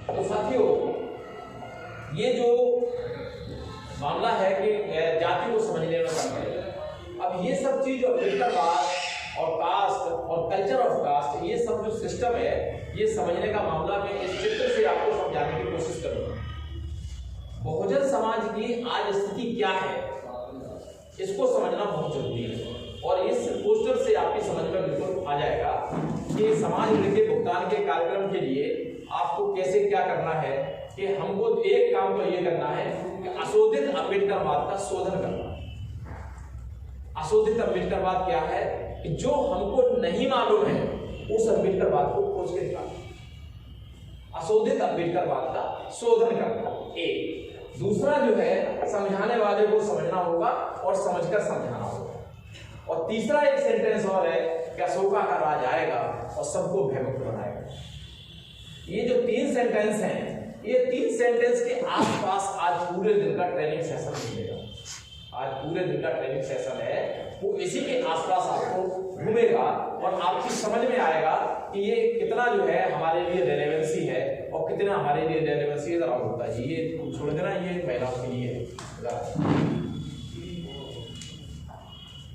तो साथियों, ये जो मामला है कि जाति को समझने में करते हैं, अब ये सब चीज अम्बेडकरवाद और कास्ट और कल्चर ऑफ कास्ट, ये सब जो सिस्टम है, ये समझने का मामला मैं इस चित्र से आपको समझाने की कोशिश करूंगा। बहुजन समाज की आज स्थिति क्या है, इसको समझना बहुत जरूरी है। और इस पोस्टर से आपकी समझ में बिल्कुल आ जाएगा कि समाज वृद्धि भुगतान के कार्यक्रम के लिए आपको कैसे क्या करना है, कि हमको एक काम तो ये करना है कि अशोधित अम्बेडकरवाद का शोधन करना। अशोधित अम्बेडकरवाद क्या है कि जो हमको नहीं मालूम है उस अम्बेडकरवाद को खोज के निकालना। अशोधित अम्बेडकरवाद का शोधन करना एक। दूसरा जो है, समझाने वाले को समझना होगा और समझकर समझाना होगा। और तीसरा एक सेंटेंस और है कि अशोका का राज आएगा और सबको भयमुक्त बनाएगा। ये जो 3 सेंटेंस हैं, ये 3 सेंटेंस के आसपास आज पूरे दिन का ट्रेनिंग सेशन मिलेगा। आज पूरे दिन का ट्रेनिंग सेशन है, वो इसी के आसपास आपको घूमेगा और आपकी समझ में आएगा कि ये कितना जो है हमारे लिए रेलेवेंसी है और कितना हमारे लिए रेलेवेंसी है। जरा होता है ये छोड़ देना, ये महिलाओं के लिए है।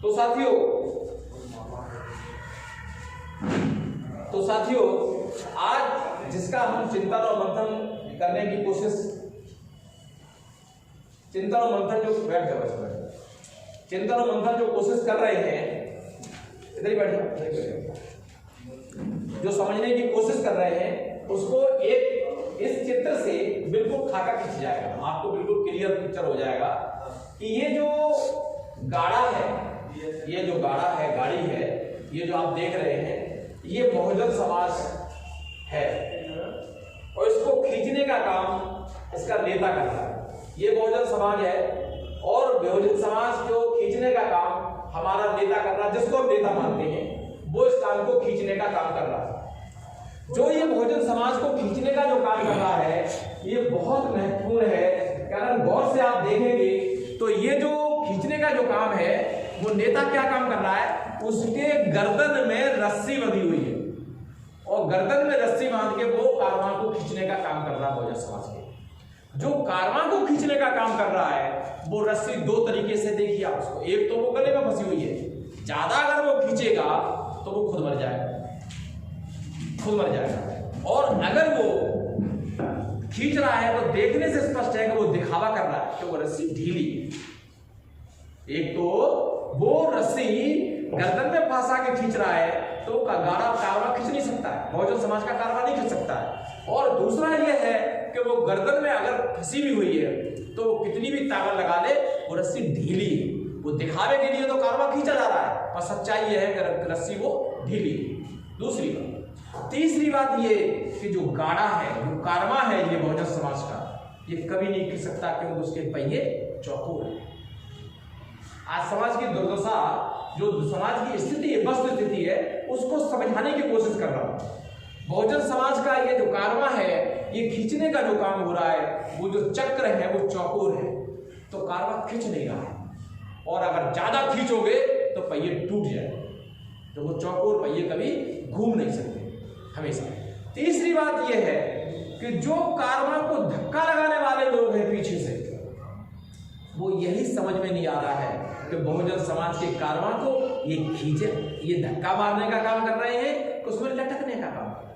तो साथियों, आज जिसका हम चिंतन और मंथन करने की कोशिश, चिंतन और मंथन जो बैठ जाओ, चिंतन और मंथन जो कोशिश कर रहे हैं, इधर ही बैठ जाओ, जो समझने की कोशिश कर रहे हैं उसको एक इस चित्र से बिल्कुल खाका खींच जाएगा, आपको बिल्कुल क्लियर पिक्चर हो जाएगा कि ये जो गाड़ा है, ये जो गाड़ा है, गाड़ी है, ये जो आप देख रहे हैं, ये बहुजन समाज है और इसको खींचने का काम इसका नेता कर रहा है। ये बहुजन समाज है और बहुजन समाज जो खींचने का काम हमारा नेता कर रहा है, जिसको हम नेता मानते हैं, वो इस काम को खींचने का काम कर रहा है। जो ये बहुजन समाज को खींचने का जो काम कर रहा है, ये बहुत महत्वपूर्ण है। अगर गौर से आप देखेंगे तो ये जो खींचने का जो काम है, वो नेता क्या काम कर रहा है, उसके गर्दन में रस्सी बंधी हुई है और गर्दन में रस्सी बांध के वो कारवां को खींचने का काम कर रहा है। बहुजन समाज के जो कारवां को खींचने का काम कर रहा है, वो रस्सी 2 तरीके से देखिए आप उसको। एक तो वो गले में फंसी हुई है, ज्यादा अगर वो खींचेगा तो वो खुद मर जाएगा, खुद मर जाएगा। और अगर वो खींच रहा है तो देखने से स्पष्ट है कि वो दिखावा कर रहा है कि वो रस्सी ढीली है। एक तो वो रस्सी गर्दन में फंसा के खींच रहा है तो गाड़ा कारवां खींच नहीं सकता है, बहुजन समाज का कारवां नहीं खींच सकता है। और दूसरा ये है कि वो गर्दन में अगर फंसी भी हुई है तो वो कितनी भी ताकत लगा ले, वो रस्सी ढीली है। वो दिखावे के लिए तो कारवां खींचा जा रहा है, पर सच्चाई ये है कि रस्सी वो ढीली है। दूसरी बात। तीसरी बात ये कि जो गाड़ा है, जो कारवां है ये बहुजन समाज का, ये कभी नहीं खींच सकता क्योंकि उसके पहिए चौकोर है। आज समाज की दुर्दशा, जो समाज की स्थिति है, वस्तु स्थिति है, उसको समझाने की कोशिश कर रहा हूं। बहुजन समाज का ये जो कारवां है, ये खींचने का जो काम हो रहा है, वो जो चक्र है वो चौकोर है, तो कारवां खींच नहीं रहा है। और अगर ज्यादा खींचोगे तो पहिए टूट जाए, तो वो चौकोर पहिए कभी घूम नहीं सकते हमेशा। तीसरी बात यह है कि जो कारवां को धक्का लगाने वाले लोग हैं पीछे से, वो यही समझ में नहीं आ रहा है कि बहुजन समाज के कारवां को ये खींचे, ये धक्का मारने का काम कर रहे हैं, उसमें लटकने का काम कर रहे हैं।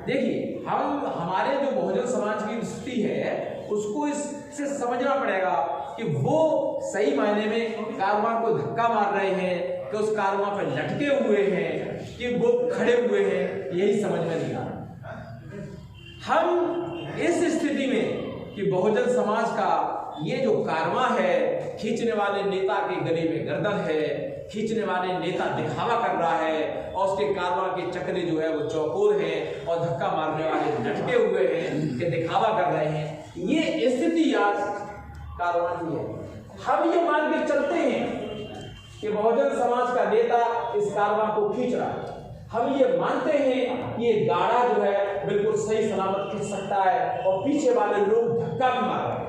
देखिए, हमारे जो बहुजन समाज की स्थिति है उसको इससे समझना पड़ेगा कि वो सही मायने में कारवां को धक्का मार रहे हैं कि उस कारवां पर लटके हुए हैं कि वो खड़े हुए हैं, यही समझ में नहीं आ रहा। हम इस स्थिति में कि बहुजन समाज का ये जो कारवां है, खींचने वाले नेता के गले में गर्दन है, खींचने वाले नेता दिखावा कर रहा है और उसके कारवां के चक्रे जो है वो चौकोर हैं और धक्का मारने वाले लटके हुए हैं कि दिखावा कर रहे हैं, ये स्थिति आज कारवां की है। हम ये मान के चलते हैं कि बहुजन समाज का नेता इस कारवां को खींच रहा है, हम ये मानते हैं कि ये गाड़ा जो है बिल्कुल सही सलामत खींच सकता है और पीछे वाले लोग धक्का भी मार रहे हैं,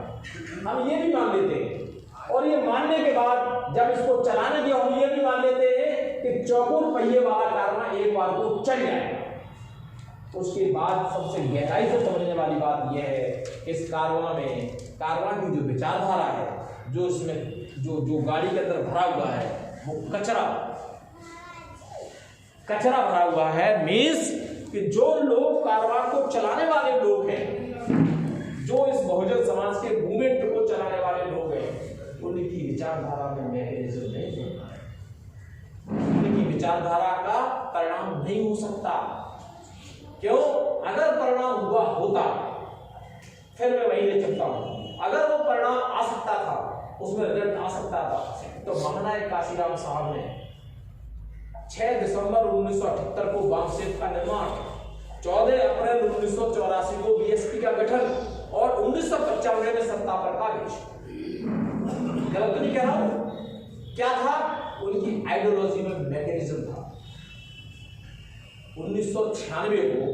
हम ये भी मान लेते हैं। और ये मानने के बाद जब इसको चलाने की हम ये भी मान लेते हैं कि चौकोर पहिए वाला कारवां एक बार को चल जाएगा। उसके बाद सबसे गहराई से समझने वाली बात यह है कि इस कारवां की जो विचारधारा है, जो इसमें जो गाड़ी के अंदर भरा हुआ है वो कचरा भरा हुआ है। मीन्स कि जो लोग कारवां को चलाने वाले लोग हैं, जो इस बहुजन समाज के मूवमेंट को चलाने वाले लोग हैं, उनकी विचारधारा में मैकेनिज्म नहीं होता है, उनकी विचारधारा का परिणाम नहीं हो सकता। क्यों? अगर परिणाम हुआ होता, फिर मैं वही ले चलता हूं, अगर वो परिणाम आ सकता था, उसमें रिजल्ट आ सकता था, तो महानायक काशीराम साहब ने 6 दिसंबर 1978 को वामसेफ का निर्माण, 14 अप्रैल 1984 को बीएसपी का गठन और 1995 में सत्ता पर काबिज। गलत तो नहीं कह रहा हूं? क्या था? उनकी आइडियोलॉजी में मैकेनिज्म था। 1996 को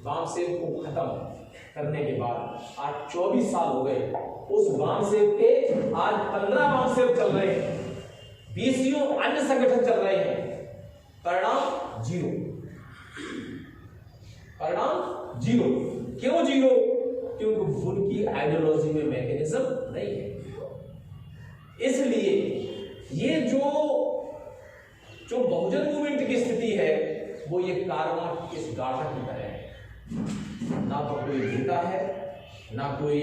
वामसेफ को खत्म करने के बाद आज 24 साल हो गए। उस वामसेफ के आज 15 वामसेफ चल रहे हैं, 20 अन्य संगठन चल रहे हैं। परिणाम जीरो, परिणाम जीरो। क्यों जीरो? क्योंकि उनकी आइडियोलॉजी में मैकेनिज्म नहीं है। इसलिए ये जो बहुजन मूवमेंट की स्थिति है, वो ये कारवां इस गाढ़ा की तरह है। ना तो कोई नेता है, ना कोई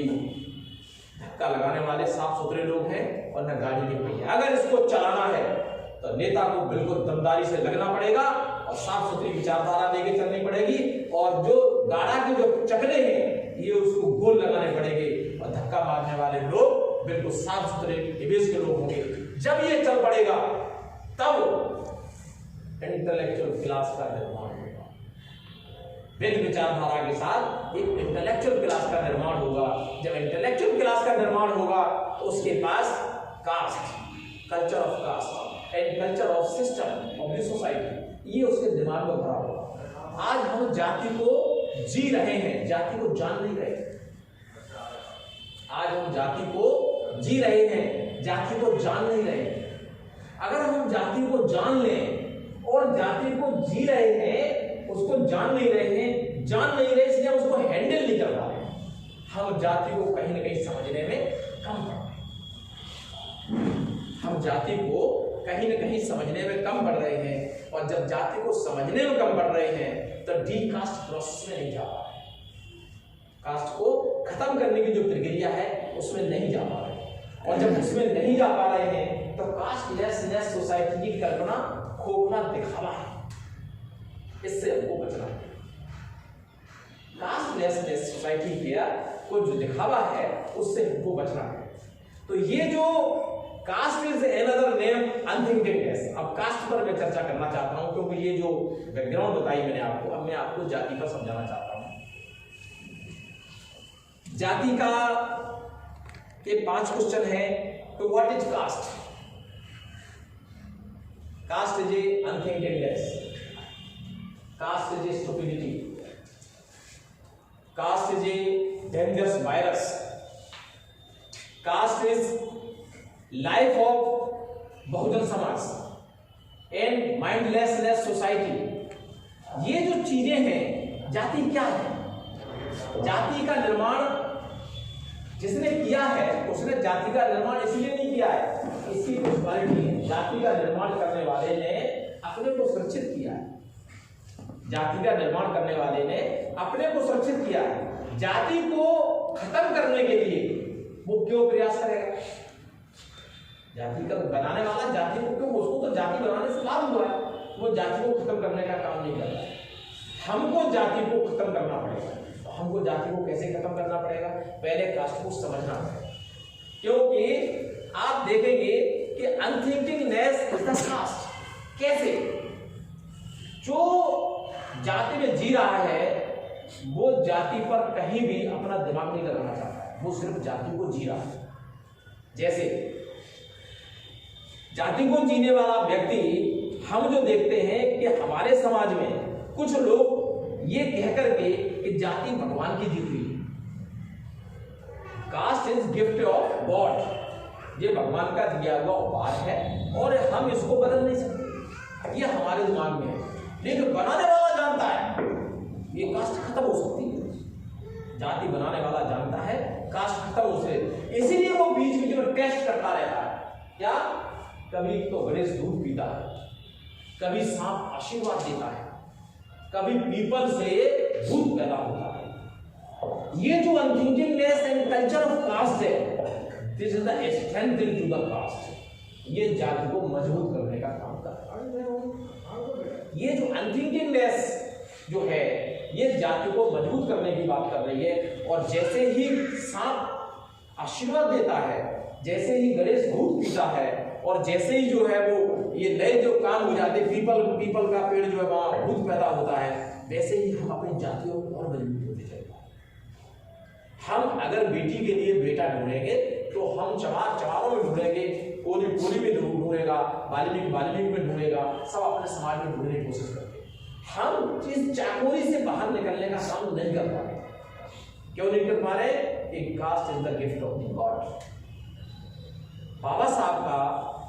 धक्का लगाने वाले साफ सुथरे लोग हैं, और ना गाड़ी के पहिए। अगर इसको चलाना है तो नेता को बिल्कुल दमदारी से लगना पड़ेगा और साफ सुथरी विचारधारा लेके चलनी पड़ेगी, और जो गाड़ा के जो चकले हैं ये उसको गोल लगाने पड़ेंगे, और धक्का मारने वाले लोग बिल्कुल साफ सुथरे इमेज के लोग होंगे। जब ये चल पड़ेगा तब इंटेलेक्चुअल क्लास का निर्माण होगा। वेद विचारधारा के साथ एक इंटेलेक्चुअल क्लास का निर्माण होगा। जब इंटेलेक्चुअल क्लास का निर्माण होगा तो उसके पास caste, culture of caste and culture of system of the society, ये उसके दिमाग में भरा होगा। आज हम जाति को जी रहे हैं, जाति को जान नहीं रहे। आज हम जाति को जी रहे हैं, जाति को जान नहीं रहे। अगर हम जाति को जान लें और जाति को जी रहे हैं, उसको जान नहीं रहे हैं, जान नहीं रहे इसलिए हम उसको हैंडल नहीं कर पा रहे, हम जाति को कहीं ना कहीं समझने में कम पड़ रहे हैं। हम जाति को कहीं ना कहीं समझने में कम पड़ रहे हैं, और जब जाति को समझने में कम पड़ रहे हैं तो डी कास्ट प्रोसेस में नहीं जा पा रहे, कास्ट को खत्म करने की जो प्रक्रिया है उसमें नहीं जा पा रहे। और जब उसमें नहीं जा पा रहे हैं तो कास्ट लेसनेस सोसाइटी की कल्पना खोखला दिखावा है, इससे हमको बचना है। कास्ट लेसनेस सोसाइटी को जो दिखावा है उससे हमको बचना है। तो ये जो कास्ट इज अनदर नेम अनथिंकिंगनेस। अब कास्ट पर मैं चर्चा करना चाहता हूं, क्योंकि ये जो बैकग्राउंड बताई मैंने आपको, अब मैं आपको जाति पर समझाना चाहता हूं। जाति का के 5 क्वेश्चन है। तो what is caste? Caste is a unthinkingness, caste is a stupidity, caste is a dangerous virus, caste is life of Bahujan Samaj and mindlessness society. ये जो चीजें हैं, जाति क्या है? जाति का निर्माण जिसने किया है उसने जाति का निर्माण इसलिए नहीं किया है, इसकी कुछ क्वालिटी है। जाति का निर्माण करने वाले ने अपने को सुरक्षित किया है, जाति का निर्माण करने वाले ने अपने को सुरक्षित किया है। जाति को खत्म करने के लिए वो क्यों प्रयास करेगा? जाति का बनाने वाला जाति को क्यों, उसको तो जाति बनाने से लाभ हुआ है, वो जाति को खत्म करने का काम नहीं कर रहा है। हमको जाति को खत्म करना पड़ेगा। तो हमको जाति को कैसे खत्म करना पड़ेगा? पहले कास्ट को समझना पड़ेगा, क्योंकि आप देखेंगे कि अनथिंकिंगनेस इज द कास्ट। कैसे? जो जाति में जी रहा है वो जाति पर कहीं भी अपना दिमाग नहीं लगाना चाहता है, वो सिर्फ जाति को जी रहा है। जैसे जाति को जीने वाला व्यक्ति, हम जो देखते हैं कि हमारे समाज में कुछ लोग ये कह करके कि जाति भगवान की दी हुई है, caste is gift of God, ये भगवान का दिया हुआ उपहार है और हम इसको बदल नहीं सकते। ये हमारे दिमाग में है, लेकिन बनाने वाला जानता है ये कास्ट खत्म हो सकती है। जाति बनाने वाला जानता है कास्ट खत्म हो सकती, इसीलिए वो बीच बीच में टेस्ट करता रहता है। क्या? कभी तो गणेश दूध पीता है, कभी सांप आशीर्वाद देता है, कभी पीपल से भूत पैदा होता है। ये जो unthinkingness and culture of caste है, this is the strength into the caste. ये जाति को मजबूत करने का काम करता है। ये जो अनथिंकिंगनेस जो है, ये जाति को मजबूत करने की बात कर रही है। और जैसे ही सांप आशीर्वाद देता है, जैसे ही गणेश दूध पीता है, और जैसे ही जो है वो ये नए जो काम हो जाते, पीपल का पेड़ जो है वहां भूत पैदा होता है, वैसे ही हम अपनी जातियों को और मजबूत होते जाएंगे। हम अगर बेटी के लिए बेटा ढूंढेंगे तो हम चमारों में ढूंढेंगे, कोली में ढूंढेगा, वाल्मीकि में ढूंढेगा, सब अपने समाज में ढूंढने की कोशिश करते हैं। हम इस चाकोरी से बाहर निकलने का काम नहीं कर पा रहे। क्यों नहीं कर पा रहे? Caste is the gift of God. Baba Saheb का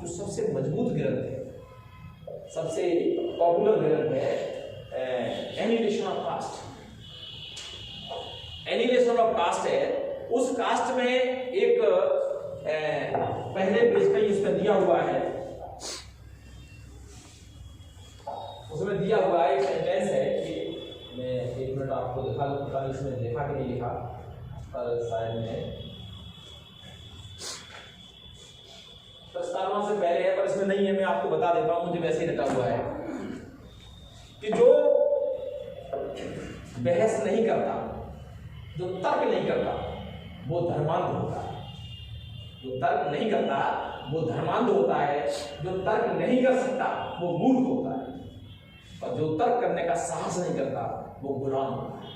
जो सबसे मजबूत ग्रंथ है, सबसे पॉपुलर ग्रंथ है annihilation of caste. Annihilation of caste है। उस कास्ट में एक पहले पेज पे उसमें दिया हुआ है, उसमें दिया हुआ एक सेंटेंस है कि मैं एक मिनट आपको दिखा दूंगा, इसमें लिखा कि नहीं लिखा, पर शायद में प्रस्तावना से पहले है, पर इसमें नहीं है, मैं आपको बता देता हूं, मुझे वैसे ही लिखा हुआ है कि जो बहस नहीं करता, जो तर्क नहीं करता, वो धर्मांध होता है। जो तर्क नहीं करता वो धर्मांध होता है। जो तर्क नहीं कर सकता वो मूर्ख होता है, और जो तर्क करने का साहस नहीं करता वो गुलाम होता है।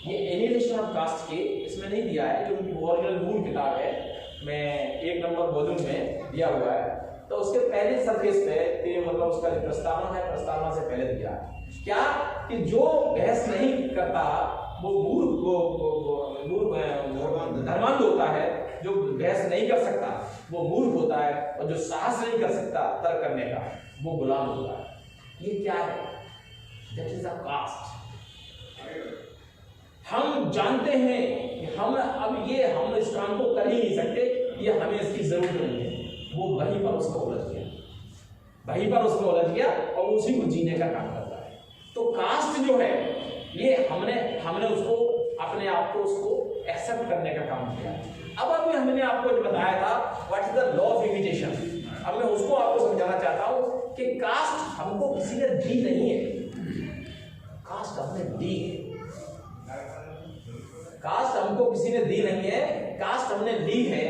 ये एनिहिलेशन ऑफ कास्ट के इसमें नहीं दिया है, जो उनकी ओरिजिनल मूल किताब है, मैं 1 नंबर वॉल्यूम में दिया हुआ है। तो उसके पहले सरफेस पे मतलब उसका जो प्रस्तावना है, प्रस्तावना से पहले दिया है क्या कि जो बहस नहीं करता वो धर्मांध होता है, जो बहस नहीं कर सकता वो मूर्ख होता है, और जो साहस नहीं कर सकता तर्क करने का वो गुलाम होता है। ये क्या है? That is a caste. हम जानते हैं कि हम इस काम को कर ही नहीं सकते, ये हमें इसकी जरूरत नहीं है। वो वहीं पर उसको उलझ गया और उसी को जीने का काम करता है। तो कास्ट जो है ये हमने उसको अपने आप को उसको एक्सेप्ट करने का काम किया। अब अभी हमने आपको जो बताया था what is the law of imitation, अब मैं उसको आपको समझाना चाहता हूं कि कास्ट हमको किसी ने दी नहीं है, कास्ट हमने दी है। कास्ट हमको किसी ने दी नहीं है, कास्ट हमने ली है।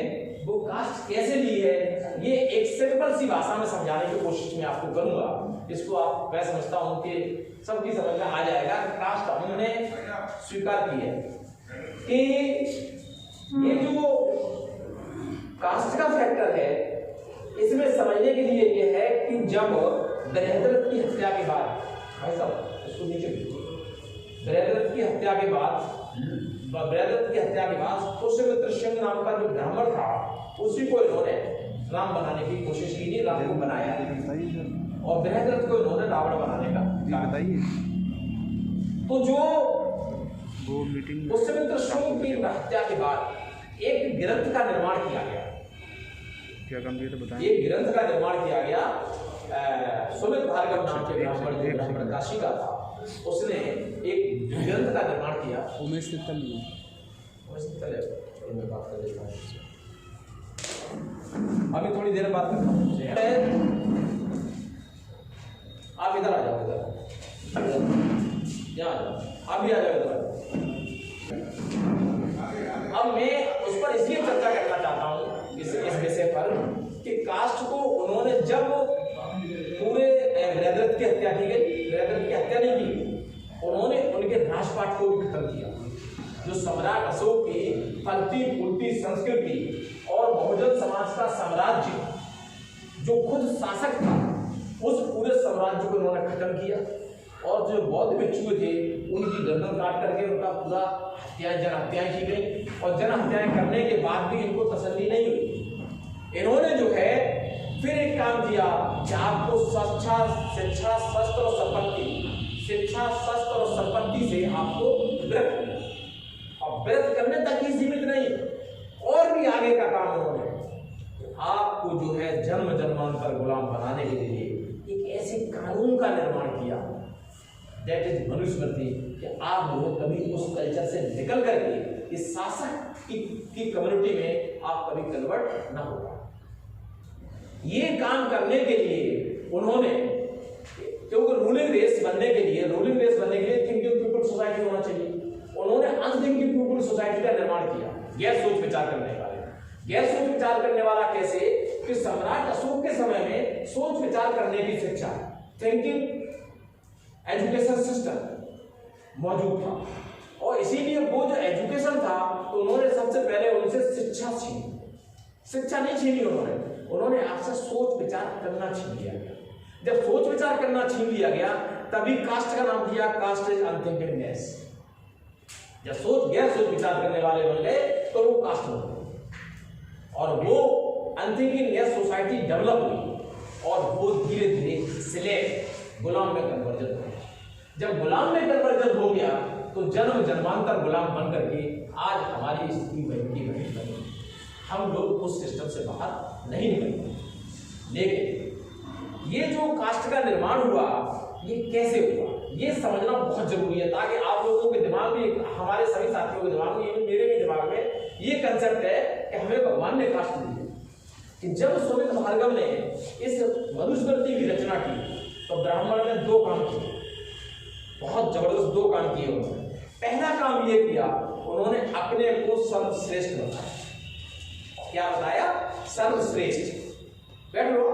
वो कास्ट कैसे ली है, ये एक सिंपल सी भाषा में समझाने की कोशिश मैं आपको करूंगा। इसको आप मैं समझता हूं कि सबकी समझ में आ जाएगा। कास्ट हमने स्वीकार की है कि ये जो कास्ट का फैक्टर है, इसमें समझने के लिए ये है कि जब दरिद्रत की हत्या के बाद, भाई साहब इसको नीचे, दरिद्रत की हत्या के बाद पुष्यमित्र सिंह नाम का जो ब्राह्मण था, उसी को इन्होंने राम बनाने की कोशिश की, राम को बनाया, और दरिद्रत को इन्होंने रावण बनाने का बताइए। तो जो पुष्यमित्र सिंह की हत्या के बाद एक ग्रंथ का निर्माण किया गया। क्या काम किया था बताएं? एक ग्रंथ का निर्माण किया गया। सुमित भार्गव नाम के ब्राह्मण काशी का था, उसने एक ग्रंथ का निर्माण किया। उमेश तित्तल मैं बात कर देता हूँ, अभी थोड़ी देर बात करता हूँ। आप इधर आ जाओ, यहाँ आ जाओ, आप भी आ जाओ इधर। अब मैं उस पर इसलिए चर्चा करना चाहता हूँ इस विषय पर कि कास्ट को उन्होंने जब पूरे दरिद्रत की हत्या की गई, दरिद्रत की हत्या नहीं की, उन्होंने उनके राजपाट को भी खत्म किया। जो सम्राट अशोक की फलती फूलती संस्कृति और बहुजन समाज का साम्राज्य जो खुद शासक था, उस पूरे साम्राज्य को उन्होंने खत्म किया। और जो बौद्ध भिक्षु थे उनकी गर्दन काट करके उनका पूरा जन हत्याएं की गई, और जन हत्याएं करने के बाद भी इनको तसल्ली नहीं हुई। इन्होंने जो है फिर एक काम किया कि आपको शिक्षा, शस्त्र और संपत्ति शिक्षा, शस्त्र और संपत्ति से आपको विरत करना। और विरत करने तक ही सीमित नहीं, और भी आगे का काम उन्होंने आपको जो है जन्म जन्मांतर गुलाम बनाने के लिए एक ऐसे कानून का निर्माण किया, दैट इज मनुस्मृति, कि आप जो कभी उस कल्चर से निकल करके इस शासक की कम्युनिटी में आप कभी कन्वर्ट ना होगा। ये काम करने के लिए उन्होंने, क्योंकि रूलिंग रेस बनने के लिए थिंकिंग पीपल सोसाइटी होना चाहिए, उन्होंने अनथिंकिंग पीपल सोसाइटी का निर्माण किया। गैर सोच विचार करने वाले, गैर सोच विचार करने वाला कैसे कि सम्राट अशोक के समय में सोच विचार करने की शिक्षा, थिंकिंग एजुकेशन सिस्टम मौजूद था, और इसीलिए वो जो एजुकेशन था तो उन्होंने सबसे पहले उनसे शिक्षा छीनी। शिक्षा नहीं छीनी उन्होंने आपसे सोच विचार करना छीन लिया गया। जब सोच विचार करना छीन लिया गया तभी कास्ट का नाम दिया, कास्ट इज अनथिंकिंगनेस। जब गैर सोच विचार करने वाले बन गए तो वो कास्ट बन गए, और वो अनथिंकिंगनेस सोसाइटी डेवलप हुई, और वो धीरे धीरे स्लेव गुलाम में कन्वर्जन हो गया। जब गुलाम में कन्वर्जन हो गया तो जन्म जन्मांतर गुलाम बन करके आज हमारी स्थिति बनी। हम लोग उस सिस्टम से बाहर नहीं निकल। लेकिन ये जो कास्ट का निर्माण हुआ, ये कैसे हुआ, ये समझना बहुत जरूरी है, ताकि आप लोगों के दिमाग में, हमारे सभी साथियों के दिमाग में, मेरे भी दिमाग में ये कंसेप्ट है कि हमें भगवान ने कास्ट दी। कि जब सुमित भार्गव ने इस मनुस्मृति की रचना की तो ब्राह्मण ने दो काम किए, बहुत जबरदस्त दो काम किए उन्होंने। पहला काम ये किया, उन्होंने अपने को सर्वश्रेष्ठ बताया। क्या बताया? सर्वश्रेष्ठ। बैठ लो।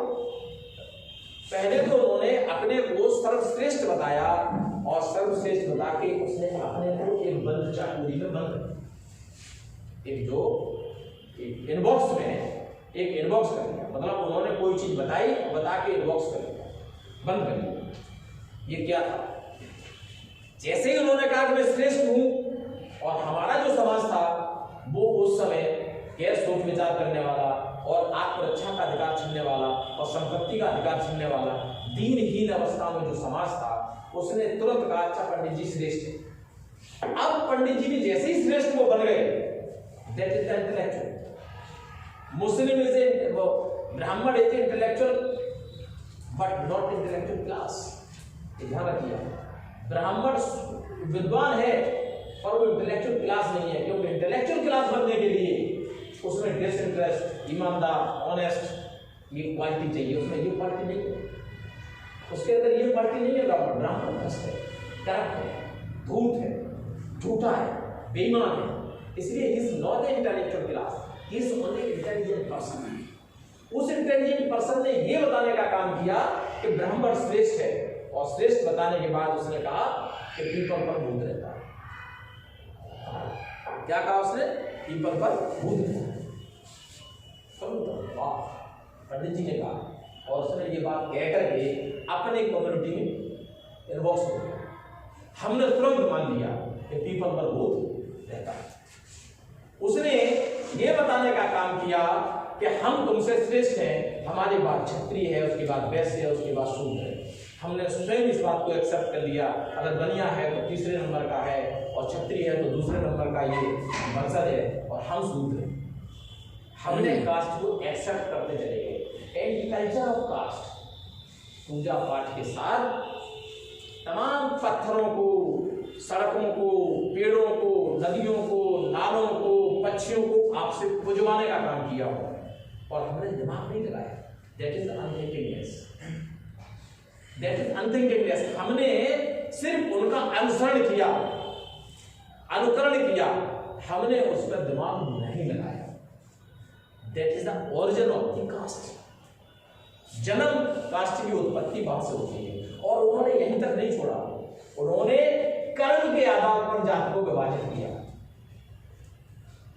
पहले तो उन्होंने अपने को सर्वश्रेष्ठ बताया, और सर्वश्रेष्ठ बता के उसने अपने को एक बंद चाटुरी में बंद, एक इनबॉक्स में एक इनबॉक्स कर दिया। मतलब उन्होंने कोई चीज बताई, बता के इनबॉक्स कर दिया, बंद कर दिया। ये क्या था? जैसे ही उन्होंने कहा कि मैं श्रेष्ठ हूं, और हमारा जो समाज था वो उस समय गैर सोच विचार करने वाला, और आत्मरक्षा का अधिकार छीनने वाला, और संपत्ति का अधिकार छीनने वाला दीनहीन अवस्था में जो समाज था, उसने तुरंत कहा अच्छा पंडित जी श्रेष्ठ है। अब पंडित जी भी जैसे ही श्रेष्ठ वो बन गए, that is the intellectual. Muslim is a, Brahmin is intellectual but not intellectual class. ध्यान रखिए, ब्राह्मण विद्वान है पर वो इंटेलेक्चुअल क्लास नहीं है, क्योंकि इंटेलेक्चुअल क्लास बनने के लिए उसमें डिसइंटरेस्ट, ईमानदार, ऑनेस्ट, ये क्वालिटी चाहिए। उसमें ये क्वालिटी नहीं है, उसके अंदर ये क्वालिटी नहीं है। ब्राह्मण भ्रष्ट है, करप्ट है, धूर्त है, झूठा है, बेईमान है। इसलिए is not a intellectual class, he is only intelligent person. उस इंटेलिजेंट पर्सन ने ये बताने का काम किया कि ब्राह्मण श्रेष्ठ है, और श्रेष्ठ बताने के बाद उसने कहा कि पीपल पर भूत रहता है। क्या कहा उसने? पीपल पर भूत रहता है। पंडित जी ने कहा, और उसने ये बात कह करके अपने कम्युनिटी में इनबॉक्स हो गया। हमने तुरंत मान लिया कि पीपल पर भूत रहता है। उसने ये बताने का काम किया कि हम तुमसे श्रेष्ठ हैं, हमारी बात क्षत्रिय है, उसके बाद वैश्य है, उसके बाद शूद्र है। हमने स्वयं इस बात को एक्सेप्ट कर लिया। अगर बनिया है तो तीसरे नंबर का है, और क्षत्रिय है तो दूसरे नंबर का ये वंशज है, और हम शूद्र हैं। हमने कास्ट को एक्सेप्ट करते चले गए। एंड कल्चर ऑफ कास्ट, पूजा पाठ के साथ तमाम पत्थरों को, सड़कों को, पेड़ों को, नदियों को, नालों को, पक्षियों को आपसे पुजवाने का काम किया हो, और हमने दिमाग नहीं लगाया। That is unthinkingness, that is unthinkingness. हमने सिर्फ उनका अनुसरण किया, अनुकरण किया, हमने उस पर दिमाग नहीं लगाया। That is the origin of the caste. जन्म कास्ट की उत्पत्ति वहां से होती है, और उन्होंने यहीं तक नहीं छोड़ा, उन्होंने कर्म के आधार पर जाति को विभाजित किया।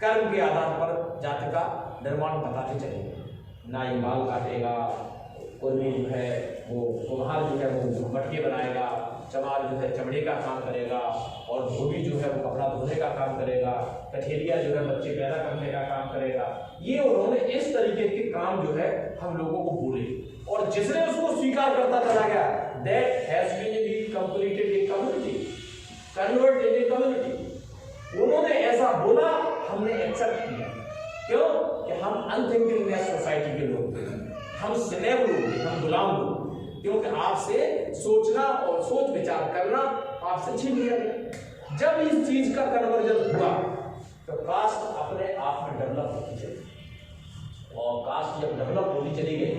कर्म के आधार पर जाति का निर्माण बताते चले। नाई बाल काटेगा, कुर्मी जो है वो कुम्हार जो है वो मटके बनाएगा, चमार जो है चमड़े का काम करेगा, और धोबी जो है वो कपड़ा धोने का काम करेगा, कठेरिया जो है बच्चे पैदा करने का काम करेगा। ये उन्होंने इस तरीके के काम जो है हम लोगों को बोले, और जिसने उसको स्वीकार करता चला गया, that has been completed a convert in community. उन्होंने ऐसा बोला, हमने एक्सेप्ट किया। क्यों? कि हम अनथिंकिंगनेस सोसाइटी के लोग थे, हम स्लेव लोग थे, हम गुलाम लोग। क्योंकि आपसे सोचना और सोच विचार करना आपसे छीन लिया गया। जब इस चीज का कन्वर्जन हुआ तो कास्ट अपने आप में डेवलप होती चली, और कास्ट जब डेवलप होती चली गई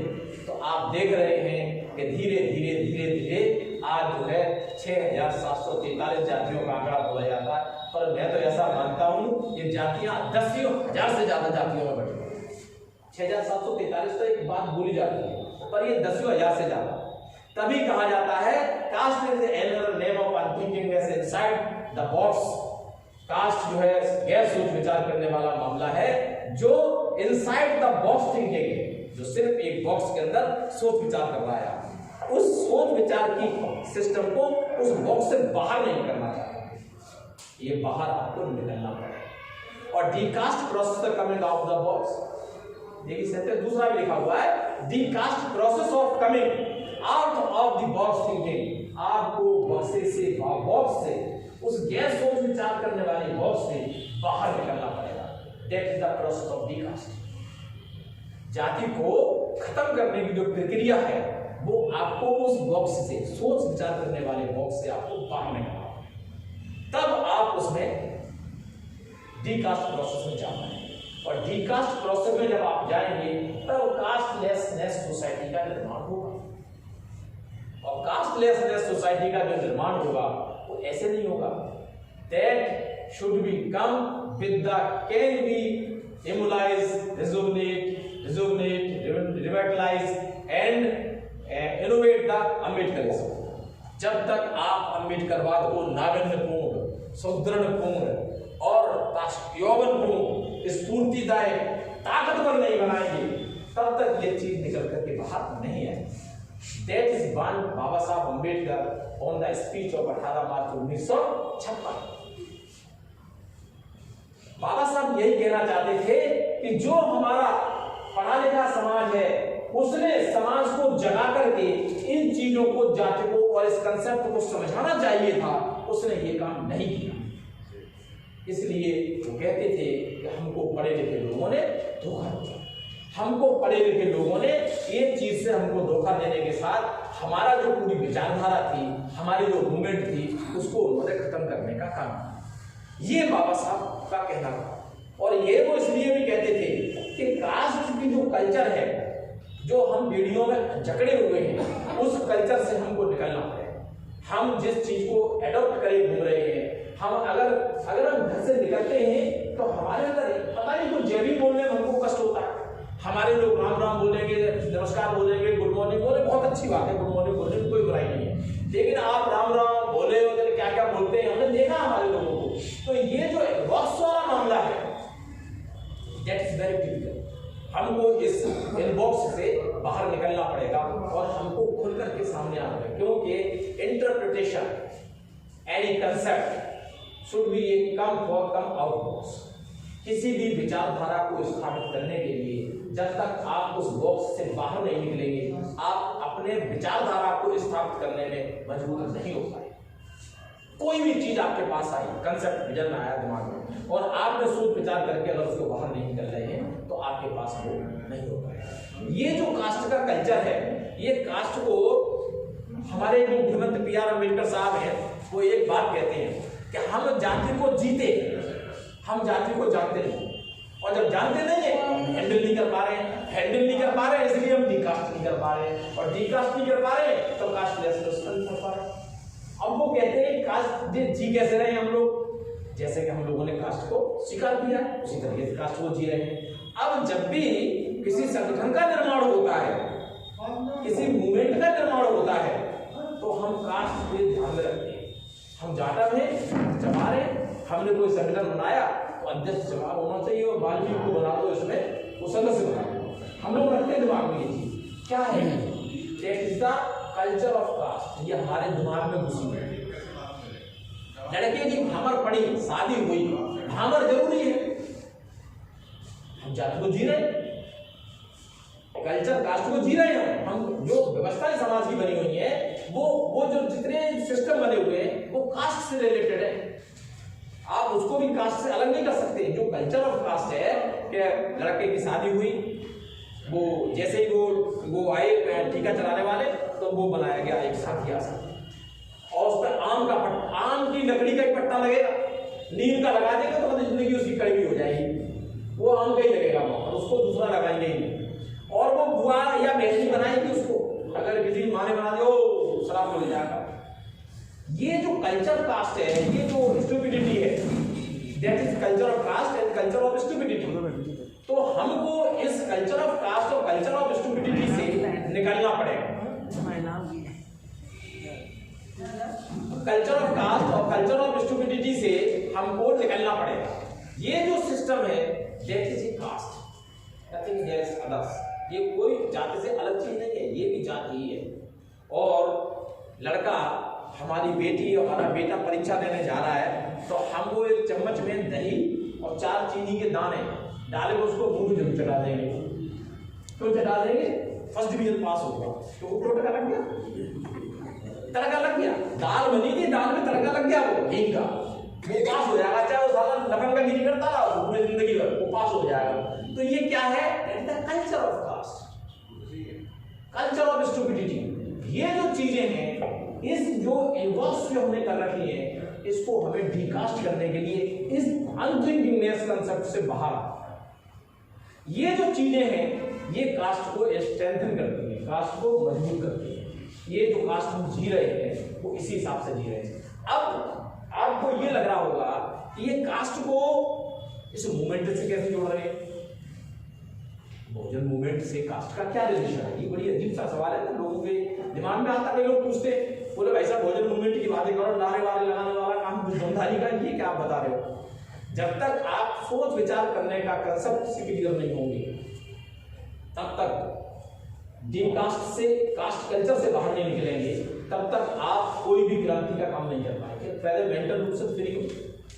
तो आप देख रहे हैं कि धीरे धीरे धीरे धीरे आज जो है 6,743 जातियों का आंकड़ा बोला जाता है। पर मैं तो ऐसा मानता हूं ये जातियां 10,000 से ज्यादा जातियों में बटी हैं। 6,743 तो एक बात बोली जाती है, पर ये 10,000 से ज्यादा। तभी कहा जाता है caste is another name of unthinkingness inside the box. Caste जो है गैर सोच विचार करने वाला मामला है, जो इनसाइड द बॉक्स थिंकिंग है, जो सिर्फ एक बॉक्स के अंदर सोच विचार कर रहा है। उस सोच विचार की सिस्टम को उस बॉक्स से बाहर नहीं करना चाहते, ये बाहर आपको निकलना पड़ेगा। और decaste process coming out the box, देखिए सेंटेंस दूसरा भी लिखा हुआ है, decaste process of coming out of the box thinking. आपको बॉक्सेस से, बॉक्स से, उस गैर सोच विचार करने वाली बॉक्स से बाहर निकलना पड़ेगा। That is the process of decaste. जाति को खत्म करने की जो प्रक्रिया है वो आपको उस बॉक्स से, सोच विचार करने वाले बॉक्स से आपको बाहर निकालना, तब आप उसमें डीकास्ट प्रोसेस में जाना है। और डीकास्ट प्रोसेस में जब आप जाएंगे तब कास्टलेसनेस सोसाइटी का निर्माण होगा। और कास्टलेसनेस सोसाइटी का जो निर्माण होगा वो ऐसे नहीं होगा। That should be come with the can be emulate, rejuvenate, revitalize and innovate the Ambedkarism. जब तक आप अम्बेडकरवाद को नाविन्यपूर्ण, सुदृढ़पूर्ण और यौवनपूर्ण, स्फूर्तिदायक, ताकतवर नहीं बनाएंगे, तब तक ये चीज निकल करके बाहर नहीं आएगी। That is one Baba Saheb Ambedkar on the speech of 18 मार्च 1956। बाबा साहब यही कहना चाहते थे कि जो हमारा पढ़ा लिखा समाज है उसने समाज को जगा करके इन चीजों को, जाति को और इस कंसेप्ट को समझाना चाहिए था, उसने ये काम नहीं किया। इसलिए वो कहते थे कि हमको पढ़े लिखे लोगों ने धोखा दिया, हमको पढ़े लिखे लोगों ने एक चीज से हमको धोखा देने के साथ हमारा जो पूरी विचारधारा थी, हमारी जो मूवमेंट थी, उसको उन्होंने खत्म करने का काम किया। ये बाबा साहब का कहना था। और ये वो इसलिए भी कहते थे कि कास्ट की जो कल्चर है, जो हम पीढ़ियों में जकड़े हुए हैं, उस कल्चर से हमको निकलना पड़ेगा। हम जिस चीज को एडॉप्ट करे घूम रहे हैं, हम अगर हम घर से निकलते हैं तो हमारे अंदर पता नहीं कुछ जैवी बोलने में हमको कष्ट होता है। हमारे लोग राम राम बोलेंगे, नमस्कार बोलेंगे, गुड मॉर्निंग बोले, बहुत अच्छी बात है, गुड मॉर्निंग बोलने में कोई बुराई नहीं है। लेकिन आप राम राम बोले क्या क्या बोलते हैं, हमने देखा हमारे लोगों को। तो ये जो बॉक्स वाला मामला है, दैट इज वेरी टिपिकल। हमको इस इनबॉक्स से बाहर निकलना पड़ेगा और हमको खुल करके सामने आना पड़ेगा, क्योंकि interpretation any concept should be come out box. किसी भी विचारधारा को स्थापित करने के लिए जब तक आप उस बॉक्स से बाहर नहीं निकलेंगे, आप अपने विचारधारा को स्थापित करने में मजबूत नहीं हो पाए। कोई भी चीज आपके पास आई, कंसेप्ट विजन में आया दिमाग में, और आपने सोच विचार करके अगर उसको बाहर नहीं निकल रहे हैं तो आपके पास वो नहीं हो पाएगा। ये जो कास्ट का कल्चर है, ये कास्ट को हमारे जो श्रीमंत पी.आर. अम्बेडकर साहब हैं, वो एक बात कहते हैं कि हम जाति को जीते, हम जाति को जानते नहीं, और जब जानते नहीं है तो हैंडल नहीं कर पा रहे हैं, इसलिए हम डीकास्ट नहीं कर पा रहे हैं, और डीकास्ट नहीं कर पा रहे हैं तो कास्टलेसनेस नहीं कर पा रहे हैं। अब वो कहते हैं कास्ट जी कैसे रहे हम लोग, जैसे कि हम लोगों ने कास्ट को स्वीकार किया है उसी तरीके से कास्ट को जी रहे हैं। अब जब भी किसी संगठन का निर्माण होता है, किसी मूवमेंट का निर्माण होता है, तो हम कास्ट को ध्यान में रखते हैं। हम जाटव हैं, जमा रहे, हमने कोई संगठन बनाया तो अध्यक्ष जवाब होना चाहिए, और बाल्मीकि को बना दो इसमें वो सदस्य बना दो। हम लोग रखते दिमाग में ये चीज क्या है, that is the culture of caste. ये हमारे दिमाग में घुसी है। लड़के की भामर पड़ी, शादी हुई, भामर जरूरी है, हम जाति को जी रहे। कल्चर कास्ट को जी रहे हैं हम। जो व्यवस्थाएं समाज की बनी हुई है वो जो जितने सिस्टम बने हुए हैं वो कास्ट से रिलेटेड है। आप उसको भी कास्ट से अलग नहीं कर सकते। जो कल्चर ऑफ कास्ट है कि लड़के की शादी हुई, वो जैसे ही वो आए टीका चलाने वाले तो वो बनाया गया एक साथी आसन, और उस पर आम की लकड़ी का एक पट्टा लगेगा, नीम का लगा देंगे तो मतलब जिंदगी उसकी कड़वी हो जाएगी, वो आम का ही लगेगा और उसको दूसरा लगाएंगे ही। और वो बुआ या बहनी बनाएगी उसको, अगर किसी माँ ने बना दिया शराब हो जाएगा। ये जो कल्चर कास्ट है, ये जो स्टुपिडिटी है, that is culture of caste and culture of stupidity. तो हमको इस कल्चर ऑफ कास्ट और कल्चर ऑफ स्टुपिडिटी से निकलना पड़ेगा। कल्चर ऑफ कास्ट और कल्चर ऑफ स्टुपिडिटी से हमको निकलना पड़ेगा। ये जो सिस्टम है that is a caste, nothing there is others. ये कोई जाति से अलग चीज नहीं है, ये भी जाति ही है। और लड़का, हमारी बेटी, हमारा बेटा परीक्षा देने जा रहा है तो हम वो एक चम्मच में दही और 4 चीनी के दाने डाले उसको मुंह में जरूर चढ़ा देंगे। क्यों चढ़ा देंगे? फर्स्ट डिवीजन पास होगा तो वो तड़का लग गया, तड़का लग गया। दाल बनी थी, दाल में तड़का लग गया, वो हींग का, वो पास हो जाएगा। चाहे वो साला लफंगागिरी करता रहा पूरी जिंदगी भर, वो पास हो जाएगा। तो ये क्या है? Culture of caste, culture of stupidity. ये जो चीजें हैं, इस जो इन्वॉल्व जो हमने कर रखी है, इसको हमें डिकास्ट करने के लिए इस अनथिंकिंगनेस कंसेप्ट से बाहर, ये जो चीजें हैं ये कास्ट को स्ट्रेंथन करती है, कास्ट को मजबूत करती है। ये जो कास्ट हम जी रहे हैं वो इसी हिसाब से जी रहे हैं। अब आपको ये लग रहा होगा कि ये कास्ट को इस मूवमेंट से कैसे जोड़ रहे हैं? बहुजन मूवमेंट से कास्ट का क्या रिलेशन है? ये बड़ी अजीब सा सवाल है ना, लोगों के दिमाग में आता। कई लोग पूछते बोले भाई साहब बहुजन मूवमेंट की बातें करो, नारे वारे लगाने वाला काम बुजदमदारी का, ये क्या आप बता रहे हो? जब तक आप सोच विचार करने का कंसेप्ट से क्लियर नहीं होंगे तब तक कास्ट से, कास्ट कल्चर से बाहर नहीं निकलेंगे, तब तक आप कोई भी क्रांति का काम नहीं कर पाएंगे। पहले मेंटल रूप से फ्री हो।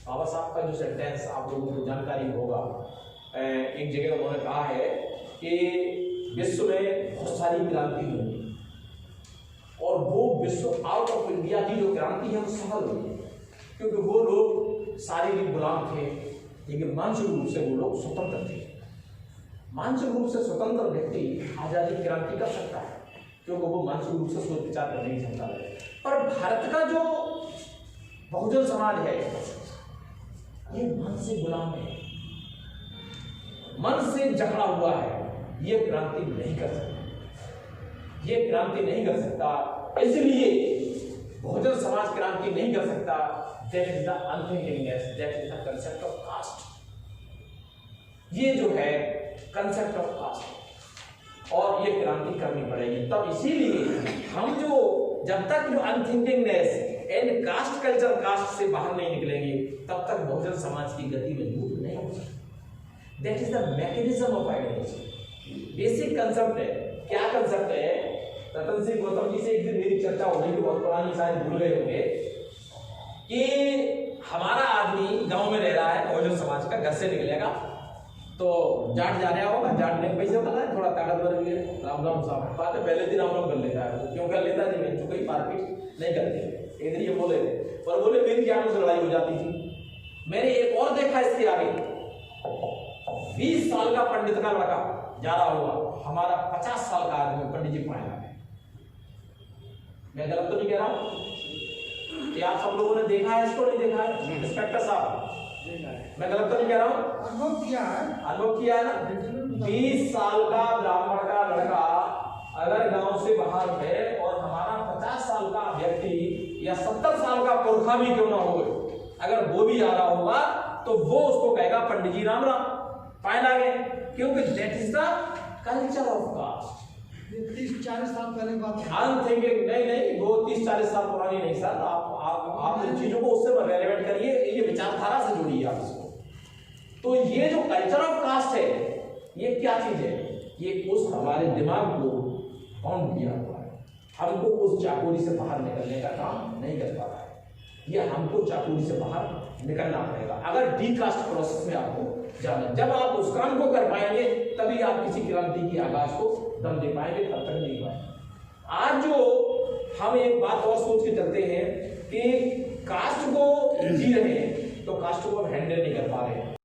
बाबा साहब का जो सेंटेंस आप लोगों को जानकारी होगा, एक जगह उन्होंने कहा है कि विश्व में बहुत सारी क्रांति हुई और वो विश्व आउट ऑफ इंडिया की जो क्रांति है वो सफल हुई, क्योंकि वो लोग शारीरिक गुलाम थे लेकिन मानसिक रूप से वो लोग स्वतंत्र थे। मानसिक रूप से स्वतंत्र व्यक्ति आजादी क्रांति कर सकता है क्योंकि वो मानसिक रूप से सोच विचार करने की क्षमता है। पर भारत का जो बहुजन समाज है ये मन से गुलाम है, मन से जकड़ा हुआ है, ये क्रांति नहीं कर सकता, ये क्रांति नहीं कर सकता। इसलिए बहुजन समाज क्रांति नहीं कर सकता। That is the unthinkingness, that is the concept of caste. ये जो है कंसेप्ट ऑफ कास्ट, और ये क्रांति करनी पड़ेगी। तब इसीलिए हम जो जब तक जो unthinkingness and cast culture, cast से बाहर नहीं निकलेंगे तब तक बहुजन समाज की गति मजबूत नहीं हो सकती। That is the mechanism of ideology. Basic concept है। क्या कंसेप्ट है? रतन सिंह गौतम जी से एक दिन मेरी चर्चा हो रही थी, बहुत पुरानी, शायद भूल गए होंगे, कि हमारा आदमी गांव में रह रहा है, बहुजन समाज का, घर से निकलेगा तो जाट जा रहा होगा, जाट ने पैसे बता है, थोड़ा ताकतवर भी है, राम राम साहब बात है, पहले दिन राम राम कर लेता है। क्यों कर लेता है? नहीं, चुकी मारपीट नहीं करते। एक दिन ये बोले थे, पर बोले मेरी ज्ञान से लड़ाई हो जाती थी। मैंने एक और देखा इसके आगे, 20 साल का पंडित का लड़का जा रहा होगा, हमारा 50 साल का आदमी पंडित जी पढ़ाया है। मैं गलत तो नहीं कह रहा हूँ? क्या आप सब लोगों ने देखा है इसको? नहीं देखा है? इंस्पेक्टर साहब, मैं गलत तो नहीं कह रहा हूँ? अनुभव किया है, अनुभव किया है ना। 20 साल का ब्राह्मण का लड़का अगर गांव से बाहर है और हमारा 50 साल का व्यक्ति या 70 साल का पुरखा भी क्यों ना हो, अगर वो भी आ रहा होगा तो वो उसको कहेगा पंडित जी राम राम, फाइन आ गए, क्योंकि that is the culture of caste. 30-40 साल पहले बात है। अनथिंकिंग नहीं, वो 30-40 साल पुरानी नहीं सर। आप इन चीजों को उससे रेलेवेंट करिए, ये विचारधारा से जोड़िए आप इसको। तो ये जो कल्चर ऑफ कास्ट है ये क्या चीज है? ये उस हमारे दिमाग को बाउंड किया हुआ है, हमको उस चाकोरी से बाहर निकलने का काम नहीं कर पा रहा है। ये हमको चाकोरी से बाहर निकलना पड़ेगा। अगर डी कास्ट प्रोसेस में आपको जाना, जब आप उस काम को कर पाएंगे तभी आप किसी क्रांति की आगाज को दम दे पाएंगे, तब तक नहीं पाएंगे। आज जो हम एक बात और सोच के चलते हैं कि कास्ट को जी रहे हैं तो कास्ट को हम हैंडल नहीं कर पा रहे हैं।